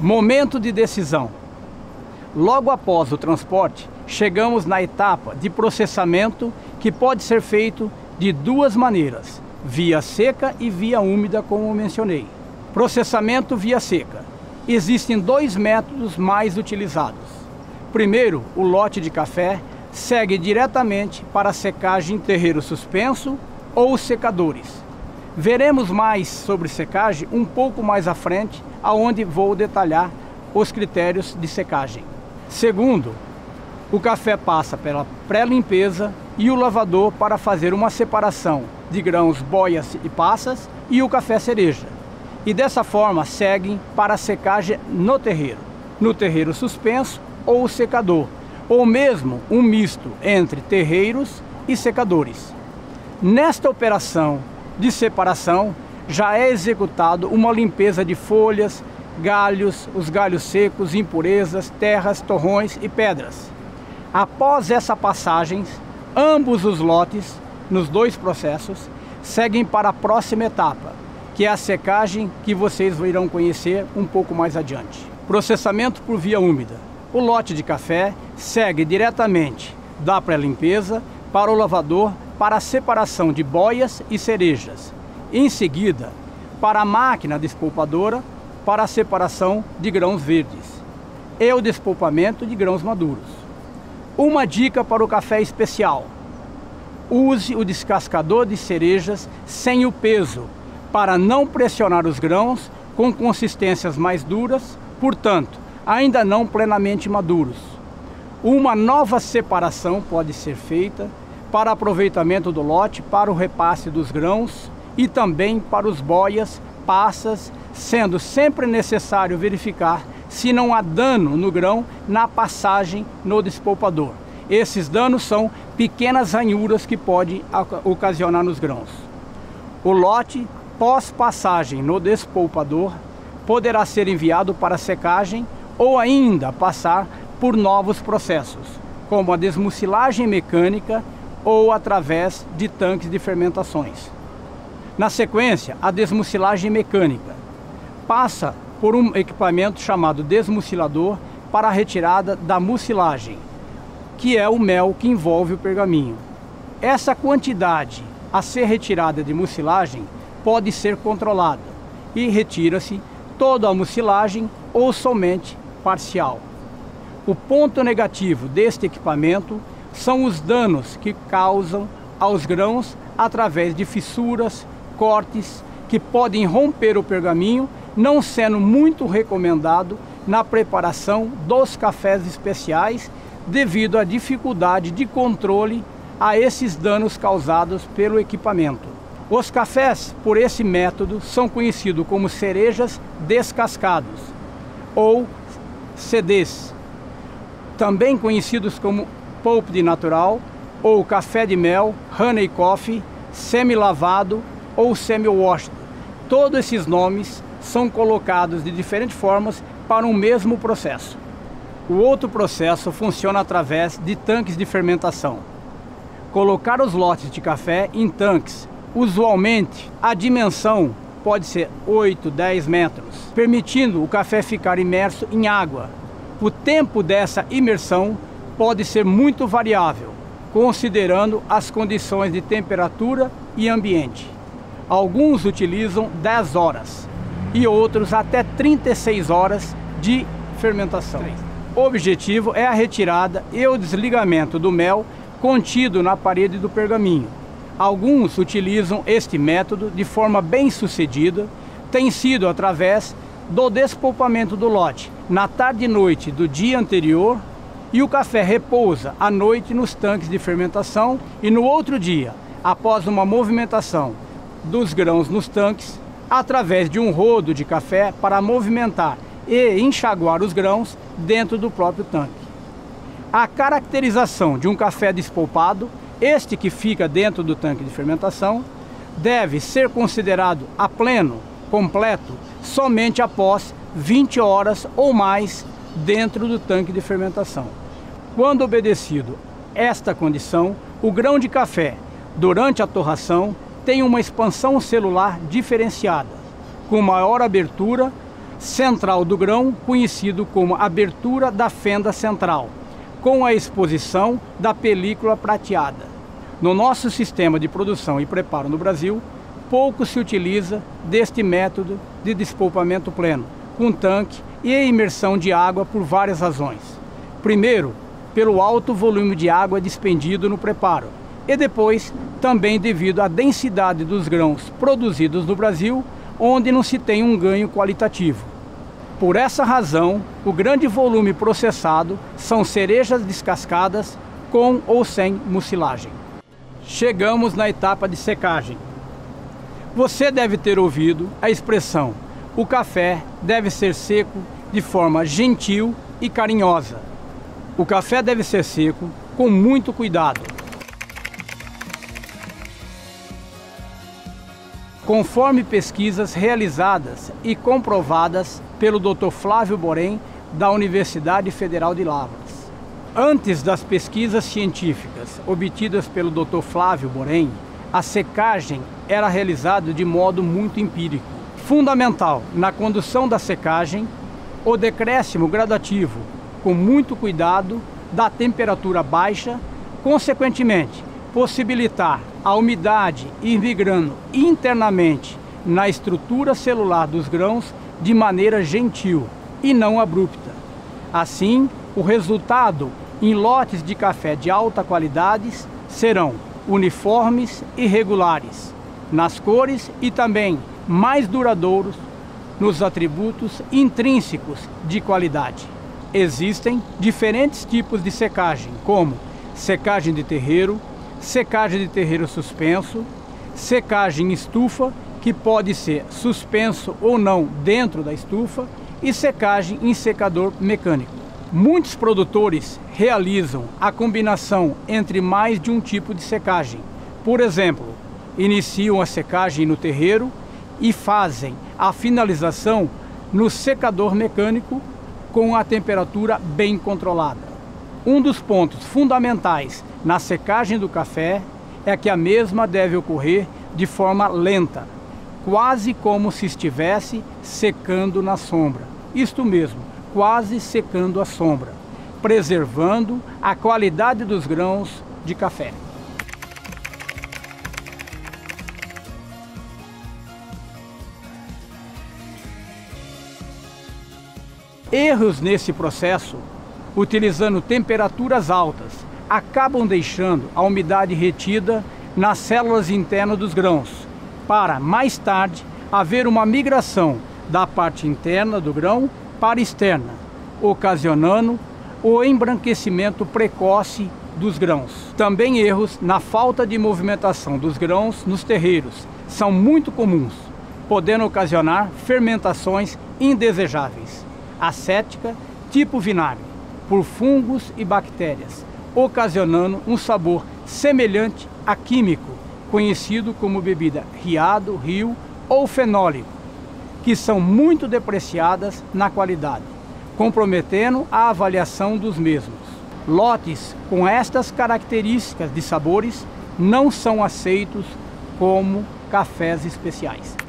Momento de decisão. Logo após o transporte, chegamos na etapa de processamento, que pode ser feito de duas maneiras, via seca e via úmida, como mencionei. Processamento via seca. Existem dois métodos mais utilizados. Primeiro, o lote de café segue diretamente para a secagem em terreiro suspenso ou secadores. Veremos mais sobre secagem um pouco mais à frente, aonde vou detalhar os critérios de secagem. Segundo, o café passa pela pré-limpeza e o lavador para fazer uma separação de grãos, boias e passas e o café cereja. E dessa forma seguem para a secagem no terreiro suspenso ou secador, ou mesmo um misto entre terreiros e secadores. Nesta operação de separação já é executado uma limpeza de folhas, galhos, os galhos secos, impurezas, terras, torrões e pedras. Após essa passagem, ambos os lotes, nos dois processos, seguem para a próxima etapa, que é a secagem, que vocês irão conhecer um pouco mais adiante. Processamento por via úmida. O lote de café segue diretamente da pré-limpeza para o lavador para a separação de boias e cerejas. Em seguida, para a máquina despolpadora para a separação de grãos verdes e o despolpamento de grãos maduros. Uma dica para o café especial: use o descascador de cerejas sem o peso, para não pressionar os grãos com consistências mais duras, portanto, ainda não plenamente maduros. Uma nova separação pode ser feita para aproveitamento do lote, para o repasse dos grãos e também para os boias, passas, sendo sempre necessário verificar se não há dano no grão na passagem no despolpador. Esses danos são pequenas ranhuras que podem ocasionar nos grãos. O lote, pós-passagem no despolpador, poderá ser enviado para secagem ou ainda passar por novos processos, como a desmucilagem mecânica ou através de tanques de fermentações. Na sequência, a desmucilagem mecânica passa por um equipamento chamado desmucilador para a retirada da mucilagem, que é o mel que envolve o pergaminho. Essa quantidade a ser retirada de mucilagem pode ser controlada e retira-se toda a mucilagem ou somente parcial. O ponto negativo deste equipamento são os danos que causam aos grãos através de fissuras, cortes, que podem romper o pergaminho, não sendo muito recomendado na preparação dos cafés especiais, devido à dificuldade de controle a esses danos causados pelo equipamento. Os cafés, por esse método, são conhecidos como cerejas descascados, ou CDs, também conhecidos como pulp de natural, ou café de mel, honey coffee, semi-lavado ou semi-washed. Todos esses nomes são colocados de diferentes formas para um mesmo processo. O outro processo funciona através de tanques de fermentação. Colocar os lotes de café em tanques, usualmente a dimensão pode ser 8, 10 metros, permitindo o café ficar imerso em água. O tempo dessa imersão pode ser muito variável, considerando as condições de temperatura e ambiente. Alguns utilizam 10 horas e outros até 36 horas de fermentação. O objetivo é a retirada e o desligamento do mel contido na parede do pergaminho. Alguns utilizam este método de forma bem sucedida, tem sido através do despolpamento do lote na tarde e noite do dia anterior, e o café repousa à noite nos tanques de fermentação, e no outro dia, após uma movimentação dos grãos nos tanques, através de um rodo de café para movimentar e enxaguar os grãos dentro do próprio tanque. A caracterização de um café despolpado, este que fica dentro do tanque de fermentação, deve ser considerado a pleno, completo, somente após 20 horas ou mais dentro do tanque de fermentação. Quando obedecido esta condição, o grão de café, durante a torração, tem uma expansão celular diferenciada, com maior abertura, central do grão, conhecido como abertura da fenda central, com a exposição da película prateada. No nosso sistema de produção e preparo no Brasil, pouco se utiliza deste método de despolpamento pleno, com tanque e imersão de água por várias razões. Primeiro, pelo alto volume de água dispendido no preparo, e depois também devido à densidade dos grãos produzidos no Brasil, onde não se tem um ganho qualitativo. Por essa razão, o grande volume processado são cerejas descascadas com ou sem mucilagem. Chegamos na etapa de secagem. Você deve ter ouvido a expressão: o café deve ser seco de forma gentil e carinhosa. O café deve ser seco com muito cuidado. Conforme pesquisas realizadas e comprovadas pelo Dr. Flávio Borém, da Universidade Federal de Lavras. Antes das pesquisas científicas obtidas pelo Dr. Flávio Borém, a secagem era realizada de modo muito empírico. Fundamental na condução da secagem, o decréscimo gradativo, com muito cuidado, da temperatura baixa, consequentemente, possibilitar a umidade ir migrando internamente na estrutura celular dos grãos de maneira gentil e não abrupta. Assim, o resultado em lotes de café de alta qualidade serão uniformes e regulares nas cores e também mais duradouros nos atributos intrínsecos de qualidade. Existem diferentes tipos de secagem, como secagem de terreiro suspenso, secagem em estufa, que pode ser suspenso ou não dentro da estufa, e secagem em secador mecânico. Muitos produtores realizam a combinação entre mais de um tipo de secagem. Por exemplo, iniciam a secagem no terreiro e fazem a finalização no secador mecânico com a temperatura bem controlada. Um dos pontos fundamentais na secagem do café é que a mesma deve ocorrer de forma lenta, quase como se estivesse secando na sombra. Isto mesmo, quase secando a sombra, preservando a qualidade dos grãos de café. Erros nesse processo, utilizando temperaturas altas, acabam deixando a umidade retida nas células internas dos grãos, para mais tarde haver uma migração da parte interna do grão para a externa, ocasionando o embranquecimento precoce dos grãos. Também erros na falta de movimentação dos grãos nos terreiros são muito comuns, podendo ocasionar fermentações indesejáveis, acética, tipo vinagre, por fungos e bactérias, ocasionando um sabor semelhante a químico, conhecido como bebida riado, rio ou fenólico, que são muito depreciadas na qualidade, comprometendo a avaliação dos mesmos. Lotes com estas características de sabores não são aceitos como cafés especiais.